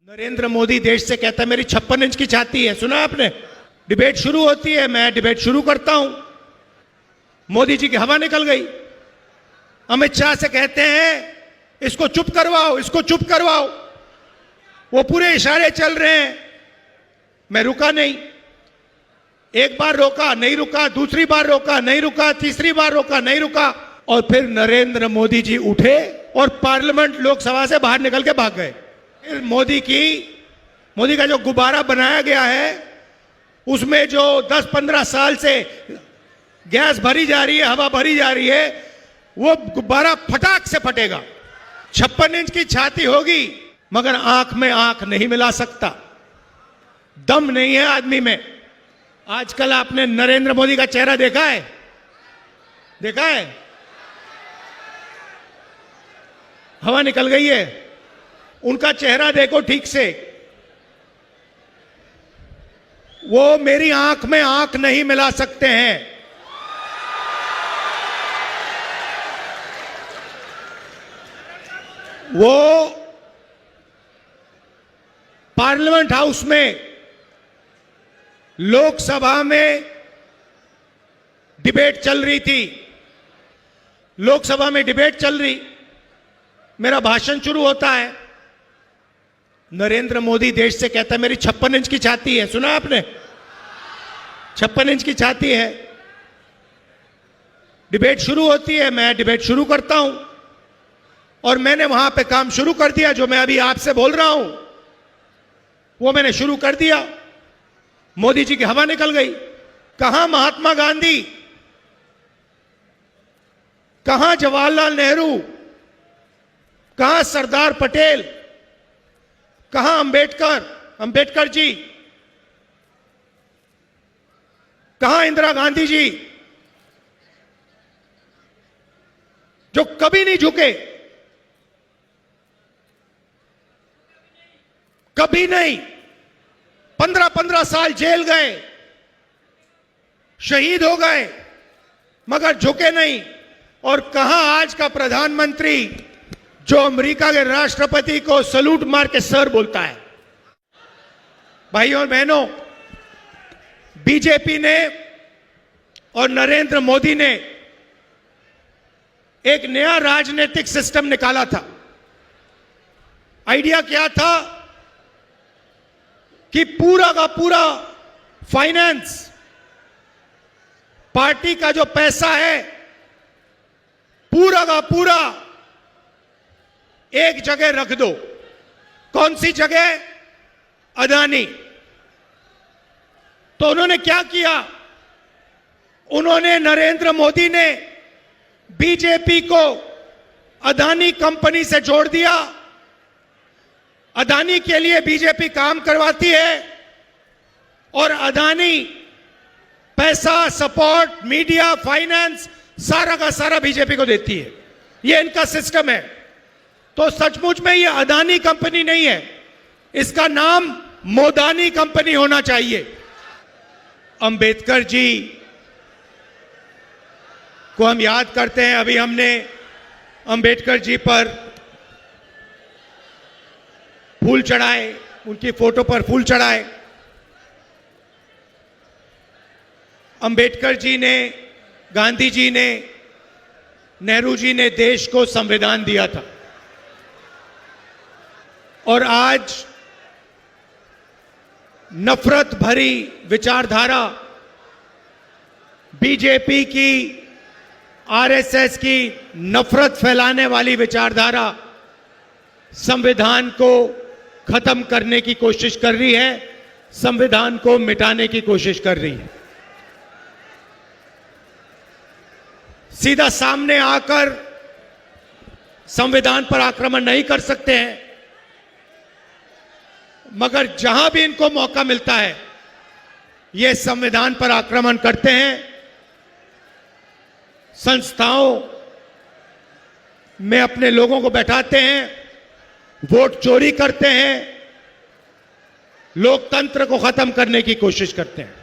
नरेंद्र मोदी देश से कहता है मेरी 56 इंच की छाती है। सुना आपने? डिबेट शुरू होती है, मैं डिबेट शुरू करता हूं, मोदी जी की हवा निकल गई। अमित शाह से कहते हैं इसको चुप करवाओ, इसको चुप करवाओ। वो पूरे इशारे चल रहे हैं, मैं रुका नहीं। एक बार रोका, नहीं रुका, दूसरी बार रोका, नहीं रुका, तीसरी बार रोका, नहीं रुका, और फिर नरेंद्र मोदी जी उठे और पार्लियामेंट लोकसभा से बाहर निकल के भाग गए। फिर मोदी का जो गुब्बारा बनाया गया है उसमें जो 10-15 साल से गैस भरी जा रही है, हवा भरी जा रही है, वो गुब्बारा फटाक से फटेगा। 56 इंच की छाती होगी मगर आंख में आंख नहीं मिला सकता, दम नहीं है आदमी में। आजकल आपने नरेंद्र मोदी का चेहरा देखा है? देखा है? हवा निकल गई है। उनका चेहरा देखो ठीक से, वो मेरी आंख में आंख नहीं मिला सकते हैं। वो पार्लियामेंट हाउस में, लोकसभा में डिबेट चल रही थी, लोकसभा में डिबेट चल रही, मेरा भाषण शुरू होता है, नरेंद्र मोदी देश से कहता है मेरी 56 इंच की छाती है। सुना आपने? 56 इंच की छाती है। डिबेट शुरू होती है, मैं डिबेट शुरू करता हूं, और मैंने वहां पे काम शुरू कर दिया। जो मैं अभी आपसे बोल रहा हूं वो मैंने शुरू कर दिया। मोदी जी की हवा निकल गई। कहां महात्मा गांधी, कहां जवाहरलाल नेहरू, कहां सरदार पटेल, कहां अंबेडकर जी, कहां इंदिरा गांधी जी, जो कभी नहीं झुके, कभी नहीं। 15-15 साल जेल गए, शहीद हो गए, मगर झुके नहीं। और कहां आज का प्रधानमंत्री जो अमेरिका के राष्ट्रपति को सलूट मार के सर बोलता है। भाइयों और बहनों, बीजेपी ने और नरेंद्र मोदी ने एक नया राजनीतिक सिस्टम निकाला था। आइडिया क्या था कि पूरा का पूरा फाइनेंस, पार्टी का जो पैसा है, पूरा का पूरा एक जगह रख दो। कौन सी जगह? अदानी। तो उन्होंने क्या किया? उन्होंने, नरेंद्र मोदी ने बीजेपी को अदानी कंपनी से जोड़ दिया। अदानी के लिए बीजेपी काम करवाती है और अदानी पैसा, सपोर्ट, मीडिया, फाइनेंस सारा का सारा बीजेपी को देती है। यह इनका सिस्टम है। तो सचमुच में यह अदानी कंपनी नहीं है, इसका नाम मोदानी कंपनी होना चाहिए। अंबेडकर जी को हम याद करते हैं। अभी हमने अंबेडकर जी पर फूल चढ़ाए, उनकी फोटो पर फूल चढ़ाए। अंबेडकर जी ने, गांधी जी ने, नेहरू जी ने देश को संविधान दिया था। और आज नफरत भरी विचारधारा, बीजेपी की, आरएसएस की नफरत फैलाने वाली विचारधारा संविधान को खत्म करने की कोशिश कर रही है, संविधान को मिटाने की कोशिश कर रही है। सीधा सामने आकर संविधान पर आक्रमण नहीं कर सकते हैं, मगर जहां भी इनको मौका मिलता है ये संविधान पर आक्रमण करते हैं। संस्थाओं में अपने लोगों को बैठाते हैं, वोट चोरी करते हैं, लोकतंत्र को खत्म करने की कोशिश करते हैं।